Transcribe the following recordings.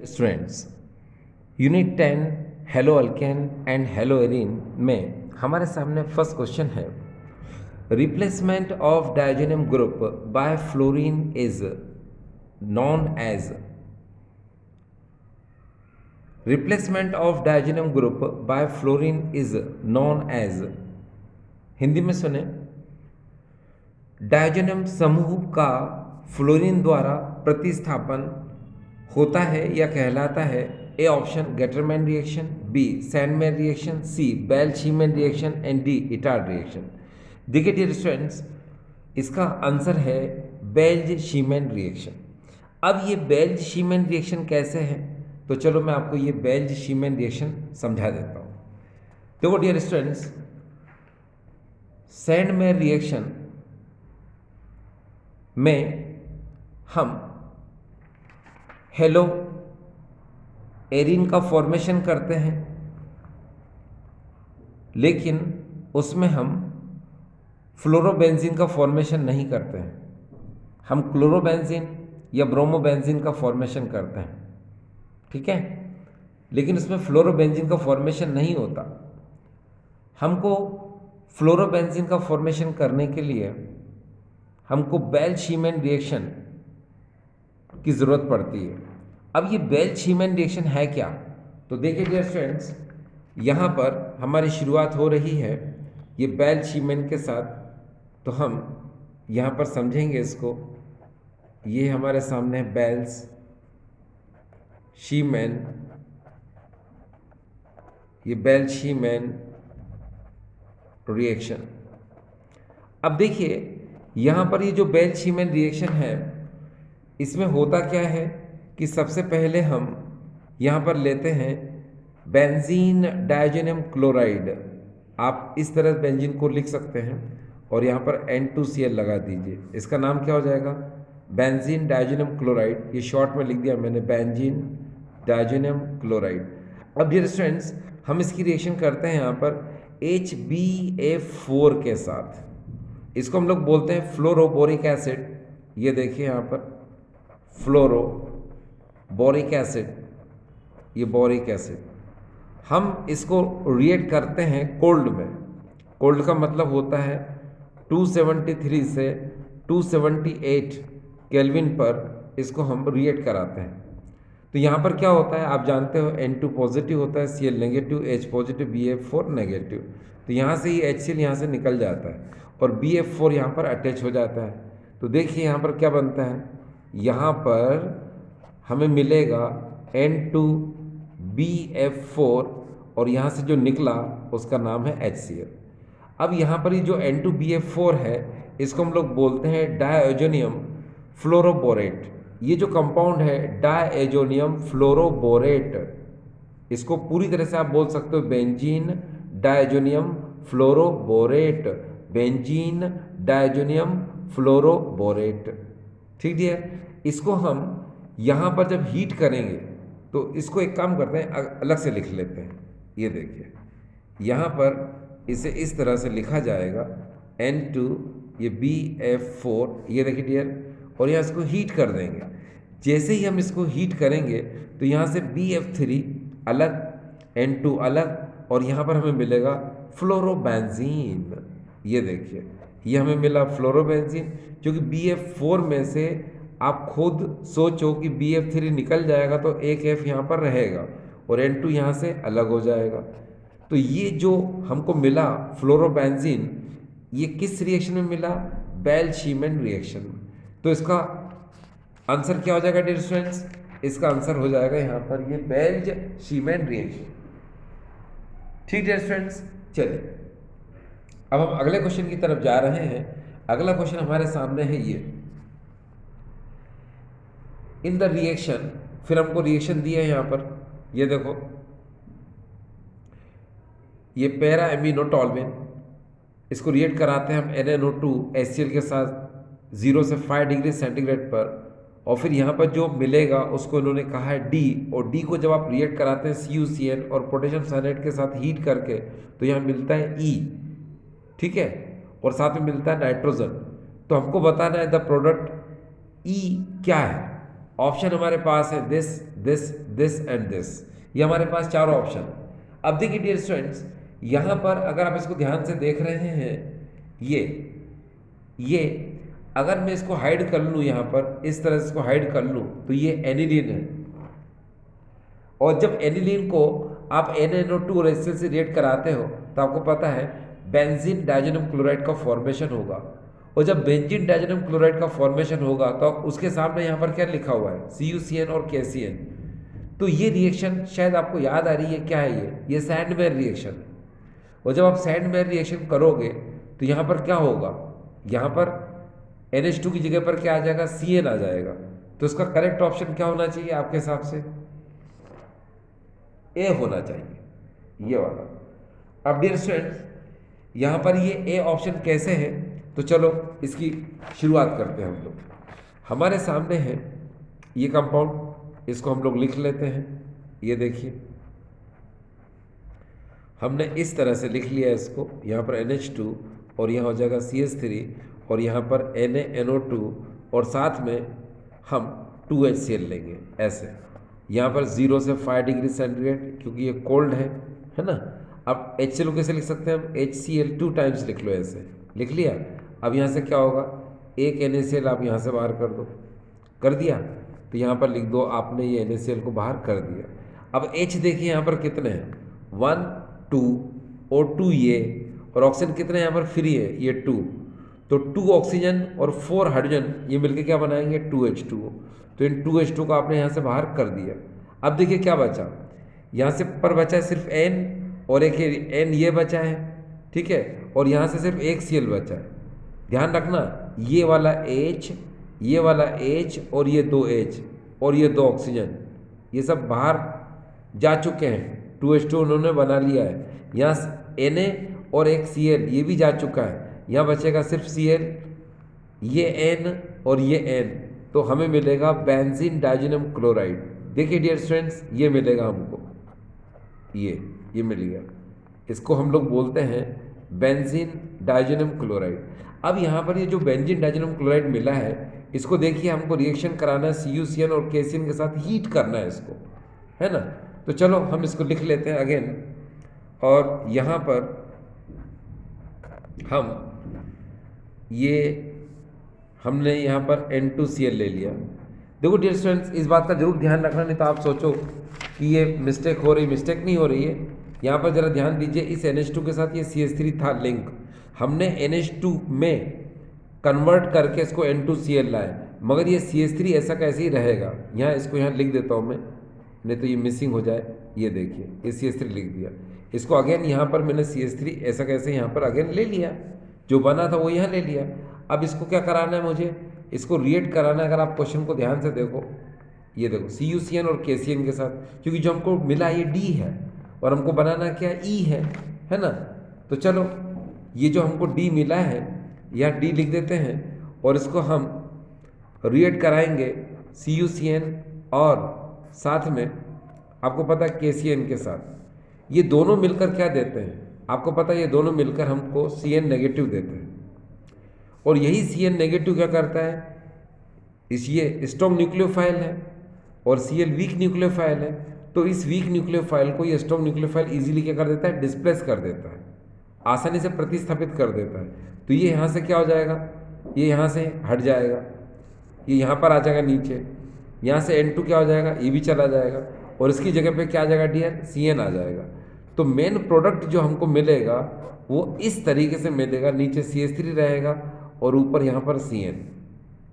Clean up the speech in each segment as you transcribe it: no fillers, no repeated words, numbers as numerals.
Students, unit 10 haloalkane and haloarene में हमारे सामने फर्स्ट क्वेश्चन है, replacement of diazonium group by fluorine is known as. Replacement of diazonium group by fluorine is known as. Hindi में सुने, डायजेनियम समूह का fluorine द्वारा प्रतिस्थापन होता है या कहलाता है। A option Gattermann reaction, B Sandmeyer reaction, C Balz Schiemann reaction and D Etard reaction. देखिए डियर स्टूडेंट्स, इसका आंसर है बेल्ज शीमैन रिएक्शन। अब ये बेल्ज शीमैन रिएक्शन कैसे है, तो चलो मैं आपको ये बेल्ज शीमैन रिएक्शन समझा देता हूँ। देखो डियर स्टूडेंट्स, सैंडमैन रिएक्शन में हम हेलो एरीन का फॉर्मेशन करते हैं, लेकिन उसमें हम फ्लोरोबेंजीन का फॉर्मेशन नहीं करते हैं। हम क्लोरोबेंजीन या ब्रोमोबेंजीन का फॉर्मेशन करते हैं, ठीक है, लेकिन उसमें फ्लोरोबेंजीन का फॉर्मेशन नहीं होता। हमको फ्लोरोबेंजीन का फॉर्मेशन करने के लिए हमको बेल शीमैन रिएक्शन की ज़रूरत पड़ती है। अब ये बेल शीमैन रिएक्शन है क्या, तो देखिए डियर स्टूडेंट्स, यहाँ पर हमारी शुरुआत हो रही है ये बेल शीमैन के साथ। तो हम यहाँ पर समझेंगे इसको। ये हमारे सामने है बेल्स शीमैन, ये बेल शीमैन रिएक्शन। अब देखिए यहाँ पर ये जो बेल शीमैन रिएक्शन है, इसमें होता क्या है कि सबसे पहले हम यहाँ पर लेते हैं बेंजीन डायजेनियम क्लोराइड। आप इस तरह बेंजीन को लिख सकते हैं और यहाँ पर N2Cl लगा दीजिए। इसका नाम क्या हो जाएगा, बेंजीन डायजेनियम क्लोराइड। ये शॉर्ट में लिख दिया मैंने, बेंजीन डायजेनियम क्लोराइड। अब डियर स्टूडेंट्स, हम इसकी रिएक्शन करते हैं यहाँ पर HbF4 के साथ। इसको हम लोग बोलते हैं फ्लोरोबोरिक एसिड। ये देखिए यहाँ पर फ्लोरो बोरिक एसिड, ये बोरिक एसिड। हम इसको रिएक्ट करते हैं कोल्ड में। कोल्ड का मतलब होता है 273 से 278 केल्विन पर इसको हम रिएक्ट कराते हैं। तो यहाँ पर क्या होता है, आप जानते हो N2 पॉजिटिव होता है, Cl negative, H positive, BF4 negative. तो यहाँ से ये HCl यहाँ से निकल जाता है और BF4 यहाँ पर अटैच हो जाता है। तो देखिए यहाँ पर क्या बनता है, यहाँ पर हमें मिलेगा N2BF4 और यहाँ से जो निकला उसका नाम है HCl। अब यहाँ पर ये जो N2BF4 है, इसको हम लोग बोलते हैं डायजोनियम फ्लोरोबोरेट। ये जो कंपाउंड है डायजोनियम फ्लोरोबोरेट, इसको पूरी तरह से आप बोल सकते हो benzene diazonium fluoroborate, benzene diazonium fluoroborate. ठीक है, इसको हम यहाँ पर जब हीट करेंगे तो इसको एक काम करते हैं, अलग से लिख लेते हैं। ये देखिए यहाँ पर इसे इस तरह से लिखा जाएगा N2, ये BF4, ये देखिए डियर, और यहाँ इसको हीट कर देंगे। जैसे ही हम इसको हीट करेंगे तो यहाँ से BF3 अलग, N2 अलग, और यहाँ पर हमें मिलेगा फ्लोरोबेंजीन। ये देखिए ये हमें मिला फ्लोरोबेंजीन, क्योंकि BF4 में से आप खुद सोचो कि BF3 निकल जाएगा तो एक F यहाँ पर रहेगा और N2 यहाँ से अलग हो जाएगा। तो ये जो हमको मिला फ्लोरोबेंजीन, ये किस रिएक्शन में मिला, बेल शीमैन रिएक्शन में। तो इसका आंसर क्या हो जाएगा डियर स्टूडेंट्स, इसका आंसर हो जाएगा यहाँ पर ये बेल्ज शीमैन रिएक्शन। ठीक डियर स्टूडेंट्स, चलिए अब हम अगले क्वेश्चन की तरफ जा रहे हैं। अगला क्वेश्चन हमारे सामने है ये, इन द रिएक्शन, फिर हमको रिएक्शन दिया है यहाँ पर, ये देखो ये पैरा एमिनोटोल्विन, इसको रिएक्ट कराते हैं हम NaNO2 HCl के साथ 0 से 5 डिग्री सेंटीग्रेड पर, और फिर यहाँ पर जो मिलेगा उसको इन्होंने कहा है D, और D को जब आप रिएक्ट कराते हैं CuCl और पोटेशियम साइनाइड के साथ हीट करके तो यहाँ मिलता है E, ठीक है, और साथ में मिलता है नाइट्रोजन। तो हमको बताना है द प्रोडक्ट E क्या है। ऑप्शन हमारे पास है this, this, this and this. ये हमारे पास चारों ऑप्शन। अब देखिए डियर स्टूडेंट्स, यहाँ पर अगर आप इसको ध्यान से देख रहे हैं, ये अगर मैं इसको हाइड कर लूँ, यहाँ पर इस तरह से इसको हाइड कर लूँ, तो ये एनिलीन है। और जब एनिलीन को आप NaNO2 और HCl से रिएक्ट कराते हो तो आपको पता है बेंजीन डाइजेनम क्लोराइड का फॉर्मेशन होगा। और जब बेंजीन डाइजेनम क्लोराइड का फॉर्मेशन होगा तो उसके सामने यहाँ पर क्या लिखा हुआ है, CuCN और KCN। तो ये रिएक्शन शायद आपको याद आ रही है, क्या है ये सैंडवेयर रिएक्शन। और जब आप सैंडवेयर रिएक्शन करोगे तो यहाँ पर क्या होगा, यहाँ पर NH2 की जगह पर क्या आ जाएगा, Cn आ जाएगा। तो इसका करेक्ट ऑप्शन क्या होना चाहिए आपके हिसाब से, ए होना चाहिए, ये वाला। अब डियर स्टूडेंट्स, यहाँ पर ये ए ऑप्शन कैसे है, तो चलो इसकी शुरुआत करते हैं हम लोग। हमारे सामने है ये कंपाउंड, इसको हम लोग लिख लेते हैं। ये देखिए हमने इस तरह से लिख लिया इसको, यहाँ पर NH2 और यहाँ हो जाएगा CH3 और यहाँ पर NaNO2 और साथ में हम 2HCl लेंगे ऐसे। यहाँ पर 0 से 5 डिग्री सेंटीग्रेड, क्योंकि ये कोल्ड है ना। अब HCl कैसे लिख सकते हैं हम, HCl 2 टाइम्स लिख लो, ऐसे लिख लिया। अब यहाँ से क्या होगा, एक NaCl आप यहाँ से बाहर कर दो, कर दिया, तो यहाँ पर लिख दो आपने ये NaCl को बाहर कर दिया। अब H देखिए यहाँ पर कितने हैं, 1 2 और 2 ये, और ऑक्सीजन कितने यहाँ पर फ्री है, ये 2। तो 2 ऑक्सीजन और 4 हाइड्रोजन ये मिलके क्या बनाएंगे, 2H2O। तो इन 2H2 को आपने यहाँ से बाहर कर दिया। अब देखिए क्या बचा, यहाँ से पर बचा है सिर्फ N और एक N ये बचा है, ठीक है। और यहाँ से सिर्फ एक Cl बचा है। ध्यान रखना, ये वाला H, ये वाला H और ये 2 H और ये 2 ऑक्सीजन, ये सब बाहर जा चुके हैं, 2H2 उन्होंने बना लिया है। यहाँ Na और एक Cl ये भी जा चुका है, यहाँ बचेगा सिर्फ Cl, ये N और ये N, तो हमें मिलेगा बेंजीन डाइजेनम क्लोराइड। देखिए डियर स्टूडेंट्स, ये मिलेगा हमको, ये मिल गया। इसको हम लोग बोलते हैं बेंजीन डाइजेनम क्लोराइड। अब यहाँ पर ये जो बेंजीन डाइजेनम क्लोराइड मिला है, इसको देखिए हमको रिएक्शन कराना है CuCN और KCN के साथ, हीट करना है इसको, है ना। तो चलो हम इसको लिख लेते हैं अगेन, और यहाँ पर हमने यहाँ पर N2Cl ले लिया। देखो डियर स्टूडेंट्स, इस बात का जरूर ध्यान रखना, नहीं तो आप सोचो कि ये मिस्टेक हो रही, मिस्टेक नहीं हो रही है। यहाँ पर जरा ध्यान दीजिए, इस NH2 के साथ ये CH3 था लिंक, हमने NH2 में कन्वर्ट करके इसको N2Cl लाए, मगर ये CH3 ऐसा कैसे ही रहेगा। यहाँ इसको यहाँ लिख देता हूँ मैं, नहीं तो ये मिसिंग हो जाए। ये देखिए ये CH3 लिख दिया, इसको अगेन यहाँ पर मैंने CH3 ऐसा कैसे यहाँ पर अगेन ले लिया, जो बना था वो यहाँ ले लिया। अब इसको क्या कराना है मुझे, इसको रिएक्ट कराना है। अगर आप क्वेश्चन को ध्यान से देखो, ये देखो CuCN और KCN के साथ, क्योंकि जो हमको मिला ये D है और हमको बनाना क्या E है ना। तो चलो ये जो हमको D मिला है, यहाँ D लिख देते हैं और इसको हम रिएक्ट कराएंगे CuCN और साथ में आपको पता है KCN के साथ। ये दोनों मिलकर क्या देते हैं, आपको पता है ये दोनों मिलकर हमको Cn नेगेटिव देते हैं। और यही Cn नेगेटिव क्या करता है, ये स्ट्रॉन्ग न्यूक्लियोफाइल है और Cl वीक न्यूक्लियोफाइल है। तो इस वीक न्यूक्लियोफाइल को ये स्ट्रॉन्ग न्यूक्लियोफाइल इजीली क्या कर देता है, डिस्प्लेस कर देता है, आसानी से प्रतिस्थापित कर देता है। तो ये यहाँ से क्या हो जाएगा, ये यहाँ से हट जाएगा, ये यहाँ पर आ जाएगा नीचे, यहाँ से N2 क्या हो जाएगा, ये भी चला जाएगा और इसकी जगह पे क्या आ जाएगा डियर, Cn आ जाएगा। तो मेन प्रोडक्ट जो हमको मिलेगा वो इस तरीके से मिलेगा, नीचे CH3 रहेगा और ऊपर यहाँ पर Cn,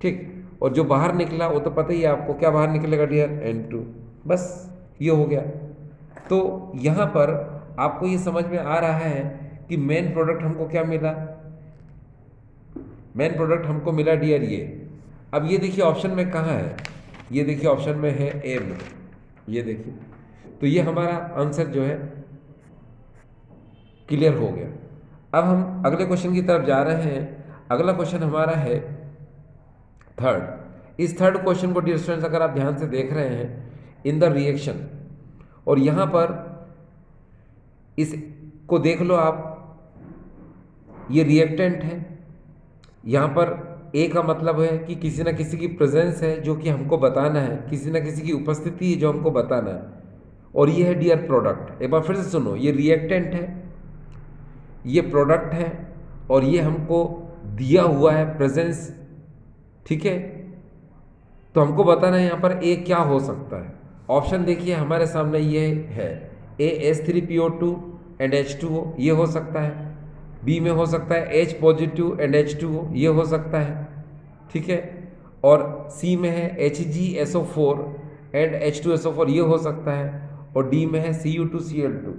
ठीक। और जो बाहर निकला वो तो पता ही है आपको, क्या बाहर निकलेगा डियर, N2। बस ये हो गया। तो यहाँ पर आपको ये समझ में आ रहा है कि मेन प्रोडक्ट हमको क्या मिला, मेन प्रोडक्ट हमको मिला डियर ये। अब ये देखिए ऑप्शन में कहाँ है, ये देखिए ऑप्शन में है ए में, ये देखिए। तो ये हमारा आंसर जो है क्लियर हो गया। अब हम अगले क्वेश्चन की तरफ जा रहे हैं। अगला क्वेश्चन हमारा है थर्ड। इस थर्ड क्वेश्चन को डियर स्टूडेंट्स अगर आप ध्यान से देख रहे हैं, इन द रिएक्शन, और यहाँ पर इसको देख लो आप, ये रिएक्टेंट है, यहाँ पर ए का मतलब है कि किसी ना किसी की प्रेजेंस है जो कि हमको बताना है, किसी ना किसी की उपस्थिति है जो हमको बताना है। और ये है डियर प्रोडक्ट। एक बार फिर से सुनो, ये रिएक्टेंट है, ये प्रोडक्ट है, और ये हमको दिया हुआ है प्रेजेंस, ठीक है। तो हमको बताना है यहाँ पर ए क्या हो सकता है। ऑप्शन देखिए हमारे सामने ये है, ए H3PO2 एंड H2O, ये हो सकता है। बी में हो सकता है H पॉजिटिव एंड H2O, ये हो सकता है, ठीक है। और सी में है HgSO4 एंड H2SO4, ये हो सकता है। और डी में है Cu2Cl2,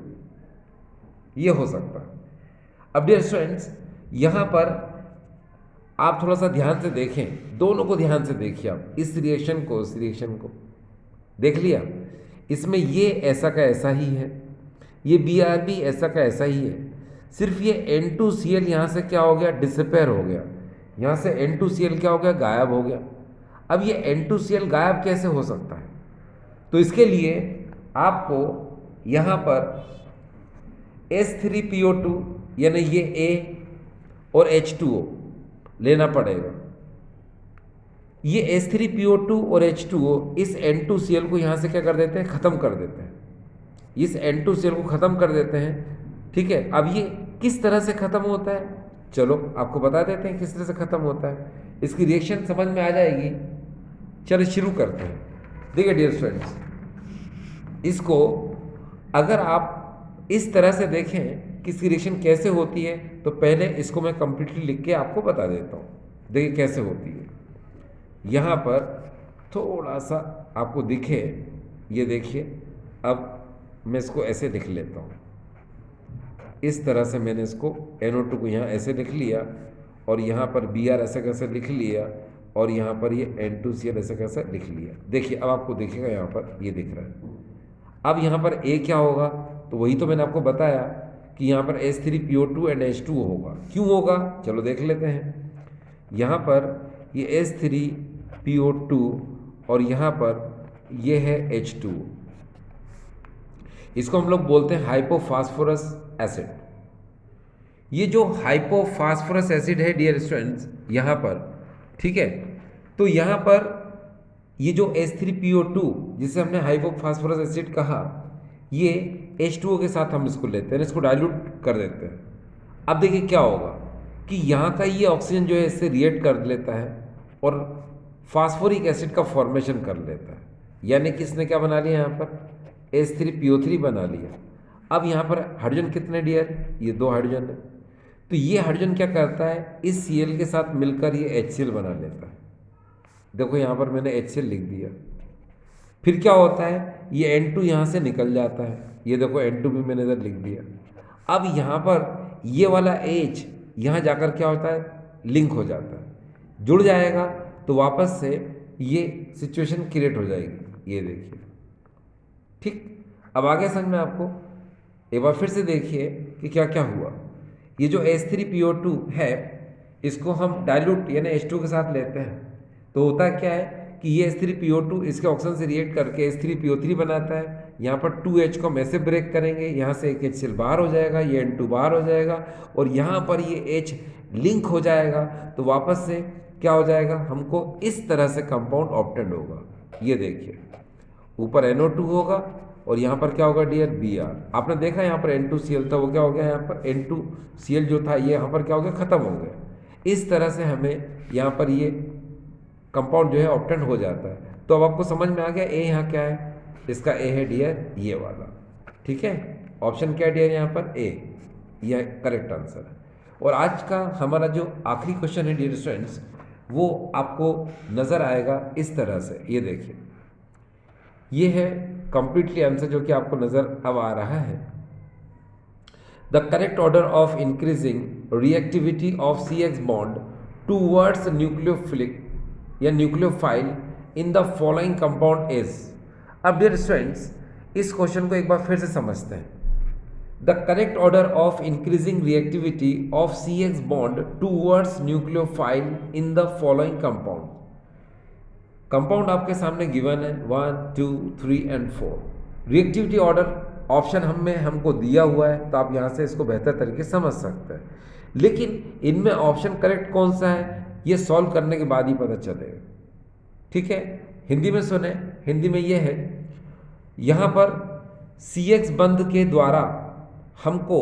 ये हो सकता है। अब डियर स्टूडेंट्स, यहाँ पर आप थोड़ा सा ध्यान से देखें, दोनों को ध्यान से देखिए। आप इस रिएक्शन को, उस रिएक्शन को देख लिया। इसमें ये ऐसा का ऐसा ही है, ये BRB ऐसा का ऐसा ही है। सिर्फ ये N2Cl यहाँ से क्या हो गया, डिसअपेयर हो गया। यहाँ से N2Cl क्या हो गया, गायब हो गया। अब ये N2Cl गायब कैसे हो सकता है? तो इसके लिए आपको यहाँ पर H3PO2 यानी ये A और H2O लेना पड़ेगा। ये H3PO2 और H2O इस N2Cl को यहाँ से क्या कर देते हैं, ख़त्म कर देते हैं। इस N2Cl को ख़त्म कर देते हैं, ठीक है। अब ये किस तरह से ख़त्म होता है, चलो आपको बता देते हैं किस तरह से ख़त्म होता है। इसकी रिएक्शन समझ में आ जाएगी। चलो शुरू करते हैं। देखिए डियर स्टूडेंट्स, इसको अगर आप इस तरह से देखें कि इसकी रिएक्शन कैसे होती है, तो पहले इसको मैं कंप्लीटली लिख के आपको बता देता हूँ। देखिए कैसे होती है। यहाँ पर थोड़ा सा आपको दिखे, ये देखिए। अब मैं इसको ऐसे लिख लेता हूँ, इस तरह से मैंने इसको NO2 को यहाँ ऐसे लिख लिया, और यहाँ पर Br ऐसे कैसे लिख लिया, और यहाँ पर ये N2Cl ऐसे कैसे लिख लिया। देखिए अब आपको दिखेगा, यहाँ पर ये दिख रहा है। अब यहाँ पर A क्या होगा, तो वही तो मैंने आपको बताया कि यहाँ पर H3PO2 एंड H2O होगा। क्यों होगा, चलो देख लेते हैं। यहाँ पर ये H3PO2 और यहाँ पर ये है H2O। इसको हम लोग बोलते हैं हाइपोफास्फोरस एसिड। ये जो हाइपोफास्फोरस एसिड है डियर स्टूडेंट्स, यहाँ पर, ठीक है। तो यहाँ पर ये जो H3PO2 जिसे हमने हाइपोफास्फोरस एसिड कहा, ये H2O के साथ हम इसको लेते हैं, इसको डाइल्यूट कर देते हैं। अब देखिए क्या होगा कि यहाँ का ये ऑक्सीजन जो है इससे रिएक्ट कर लेता है और फास्फोरिक एसिड का फॉर्मेशन कर लेता है। यानी कि इसने क्या बना लिया, यहाँ पर H3PO3 बना लिया। अब यहाँ पर हाइड्रोजन कितने डियर, ये 2 हाइड्रोजन है। तो ये हाइड्रोजन क्या करता है, इस Cl के साथ मिलकर ये HCl बना लेता है। देखो यहाँ पर मैंने HCl लिख दिया। फिर क्या होता है, ये N2 यहाँ से निकल जाता है। ये देखो N2 भी मैंने इधर लिख दिया। अब यहाँ पर ये वाला H यहाँ जाकर क्या होता है, लिंक हो जाता है, जुड़ जाएगा। तो वापस से ये सिचुएशन क्रिएट हो जाएगी, ये देखिए, ठीक। अब आगे समझ में आपको, एक बार फिर से देखिए कि क्या क्या हुआ। ये जो H3PO2 है, इसको हम डाइल्यूट यानी H2 के साथ लेते हैं, तो होता क्या है कि ये H3PO2 इसके ऑक्सीजन से रिएक्ट करके H3PO3 बनाता है। यहाँ पर 2H को हम ऐसे ब्रेक करेंगे, यहाँ से एक HCl बाहर हो जाएगा, ये N2 बाहर हो जाएगा, और यहाँ पर ये H लिंक हो जाएगा। तो वापस से क्या हो जाएगा, हमको इस तरह से कंपाउंड ऑब्टेंड होगा। ये देखिए, ऊपर NO2 होगा और यहाँ पर क्या होगा डियर, Br। आपने देखा यहाँ पर N2Cl था, वो क्या हो गया, यहाँ पर N2Cl जो था ये यहाँ पर क्या हो गया, ख़त्म हो गया। इस तरह से हमें यहाँ पर ये कंपाउंड जो है ऑब्टेंड हो जाता है। तो अब आपको समझ में आ गया ए यहाँ क्या है, इसका ए है डियर ये वाला, ठीक है। ऑप्शन क्या है डियर, यहाँ पर ए, यह करेक्ट आंसर है। और आज का हमारा जो आखिरी क्वेश्चन है डियर स्टूडेंट्स, वो आपको नज़र आएगा इस तरह से। ये देखिए, ये है कंप्लीटली आंसर जो कि आपको नज़र अब आ रहा है। The correct order of increasing reactivity of CH bond towards nucleophilic या nucleophile in the following compound is. अब डियर स्टूडेंट्स, इस क्वेश्चन को एक बार फिर से समझते हैं। The correct order of increasing reactivity of CH bond towards nucleophile in the following compound. Compound आपके सामने गिवन है 1, 2, 3 एंड 4। रिएक्टिविटी ऑर्डर ऑप्शन हमको दिया हुआ है, तो आप यहाँ से इसको बेहतर तरीके से समझ सकते हैं। लेकिन इनमें ऑप्शन करेक्ट कौन सा है, ये सॉल्व करने के बाद ही पता चलेगा। ठीक है, हिंदी में सुने, हिंदी में ये है, यहाँ पर CX बंध के द्वारा हमको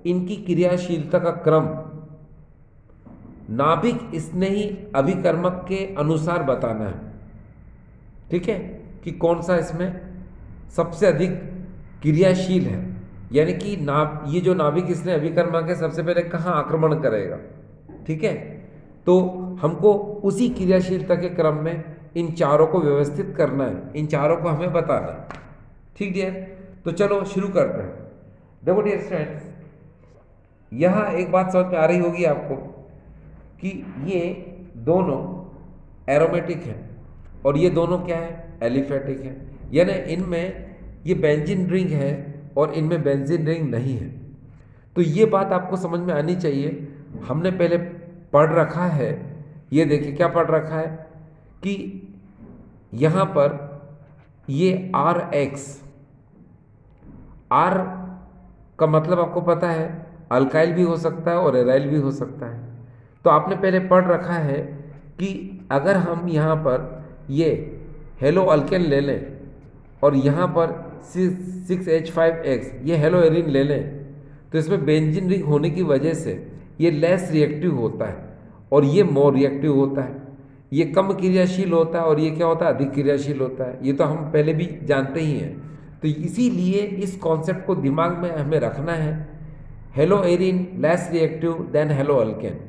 इनकी क्रियाशीलता का क्रम नाभिक स्नेही अभिकर्मक के अनुसार बताना है। ठीक है, कि कौन सा इसमें सबसे अधिक क्रियाशील है, यानी कि ये जो नाभिक स्नेही अभिकर्मक है सबसे पहले कहाँ आक्रमण करेगा। ठीक है, तो हमको उसी क्रियाशीलता के क्रम में इन चारों को व्यवस्थित करना है, इन चारों को हमें बताना है। ठीक डियर, तो चलो शुरू करते हैं। देखो डियर स्टूडेंट्स, यहाँ एक बात समझ में आ रही होगी आपको कि ये दोनों एरोमेटिक हैं और ये दोनों क्या है, एलिफेटिक है, यानी इनमें ये बेंजीन रिंग है और इनमें बेंजीन रिंग नहीं है। तो ये बात आपको समझ में आनी चाहिए। हमने पहले पढ़ रखा है, ये देखिए क्या पढ़ रखा है कि यहाँ पर ये RX, R का मतलब आपको पता है अल्काइल भी हो सकता है और एराइल भी हो सकता है। तो आपने पहले पढ़ रखा है कि अगर हम यहाँ पर ये हेलो अल्केन ले लें और यहाँ पर 6H5X ये हेलो एरिन ले लें, तो इसमें बेंजीन रिंग होने की वजह से ये लेस रिएक्टिव होता है और ये मोर रिएक्टिव होता है। ये कम क्रियाशील होता है और ये क्या होता है, अधिक क्रियाशील होता है। ये तो हम पहले भी जानते ही हैं। तो इसीलिए इस कॉन्सेप्ट को दिमाग में हमें रखना है, hello Erin less reactive than hello alkane.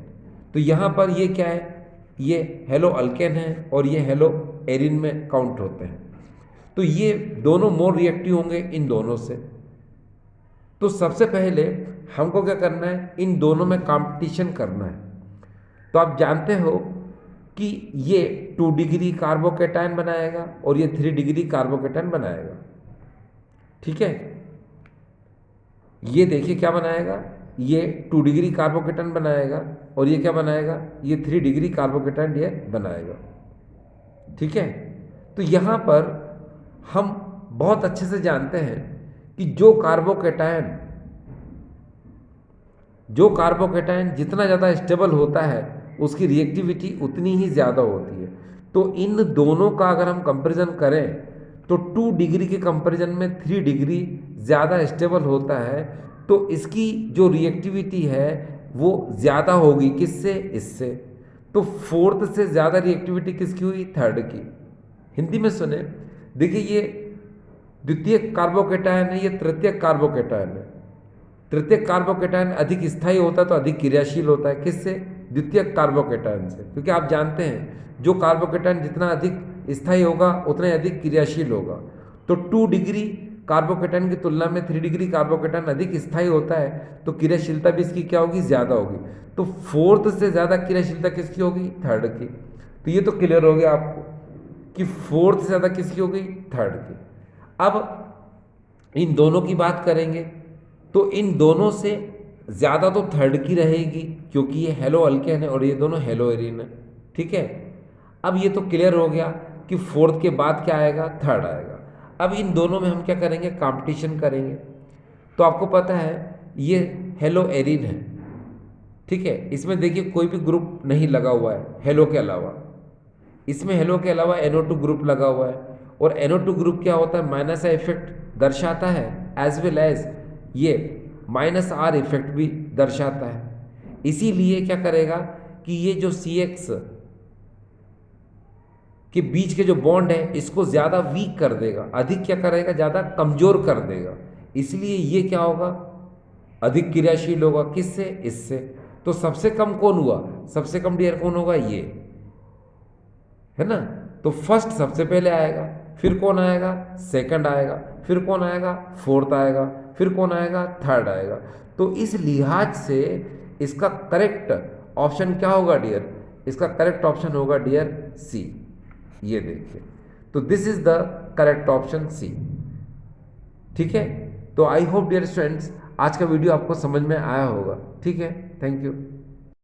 तो यहाँ पर ये क्या है, ये हेलो अल्केन है और ये हेलो एरिन में काउंट होते हैं। तो ये दोनों मोर रिएक्टिव होंगे इन दोनों से। तो सबसे पहले हमको क्या करना है, इन दोनों में कंपटीशन करना है। तो आप जानते हो कि ये 2 डिग्री कार्बोकेटायन बनाएगा और ये 3 डिग्री कार्बोकेटायन बनाएगा। ठीक है, ये देखिए क्या बनाएगा, ये 2 डिग्री कार्बोकेटायन बनाएगा और ये क्या बनाएगा, ये 3 डिग्री कार्बोकेटायन ये बनाएगा। ठीक है, तो यहाँ पर हम बहुत अच्छे से जानते हैं कि जो कार्बोकेटायन जितना ज़्यादा स्टेबल होता है उसकी रिएक्टिविटी उतनी ही ज़्यादा होती है। तो इन दोनों का अगर हम कंपैरिजन करें तो 2 डिग्री के कंपैरिजन में 3 डिग्री ज़्यादा स्टेबल होता है। तो इसकी जो रिएक्टिविटी है वो ज़्यादा होगी, किससे, इससे। तो 4th से ज़्यादा रिएक्टिविटी किसकी हुई, 3rd की। हिंदी में सुने, देखिए ये द्वितीयक कार्बोकेटायन है, ये तृतीयक कार्बोकेटायन है। तृतीयक कार्बोकेटायन अधिक स्थायी होता है तो अधिक क्रियाशील होता है, किससे, द्वितीयक कार्बोकेटायन से। क्योंकि आप जानते हैं जो कार्बोकेटायन जितना अधिक स्थायी होगा उतना ही अधिक क्रियाशील होगा। तो 2 डिग्री कार्बोकेटायन की तुलना में 3 डिग्री कार्बोकेटायन अधिक स्थायी होता है तो क्रियाशीलता भी इसकी क्या होगी, ज़्यादा होगी। तो 4th से ज़्यादा क्रियाशीलता किसकी होगी, 3rd की। तो ये तो क्लियर हो गया आपको कि 4th से ज़्यादा किसकी होगी, 3rd की। अब इन दोनों की बात करेंगे तो इन दोनों से ज़्यादा तो 3rd की रहेगी क्योंकि ये हेलो अल्केन है और ये दोनों हेलो एरिन है। ठीक है, अब ये तो क्लियर हो गया कि 4th के बाद क्या आएगा, 3rd आएगा। अब इन दोनों में हम क्या करेंगे, कंपटीशन करेंगे। तो आपको पता है ये हेलो एरिन है। ठीक है, इसमें देखिए कोई भी ग्रुप नहीं लगा हुआ है हेलो के अलावा। इसमें हेलो के अलावा NO2 ग्रुप लगा हुआ है और NO2 ग्रुप क्या होता है, माइनस इफेक्ट दर्शाता है एज वेल एज ये -R इफेक्ट भी दर्शाता है। इसीलिए क्या करेगा कि ये जो CX के बीच के जो बॉन्ड है इसको ज़्यादा वीक कर देगा, अधिक क्या करेगा, ज़्यादा कमज़ोर कर देगा। इसलिए ये क्या होगा, अधिक क्रियाशील होगा, किससे, इससे। तो सबसे कम कौन हुआ, सबसे कम डियर कौन होगा, ये है ना। तो फर्स्ट सबसे पहले आएगा, फिर कौन आएगा, सेकंड आएगा, फिर कौन आएगा, 4th आएगा, फिर कौन आएगा, 3rd आएगा। तो इस लिहाज से इसका करेक्ट ऑप्शन क्या होगा डियर, इसका करेक्ट ऑप्शन होगा डियर सी। ये देखिए, तो this is the correct option C. ठीक है, तो आई होप डियर स्टूडेंट्स आज का वीडियो आपको समझ में आया होगा। ठीक है, थैंक यू।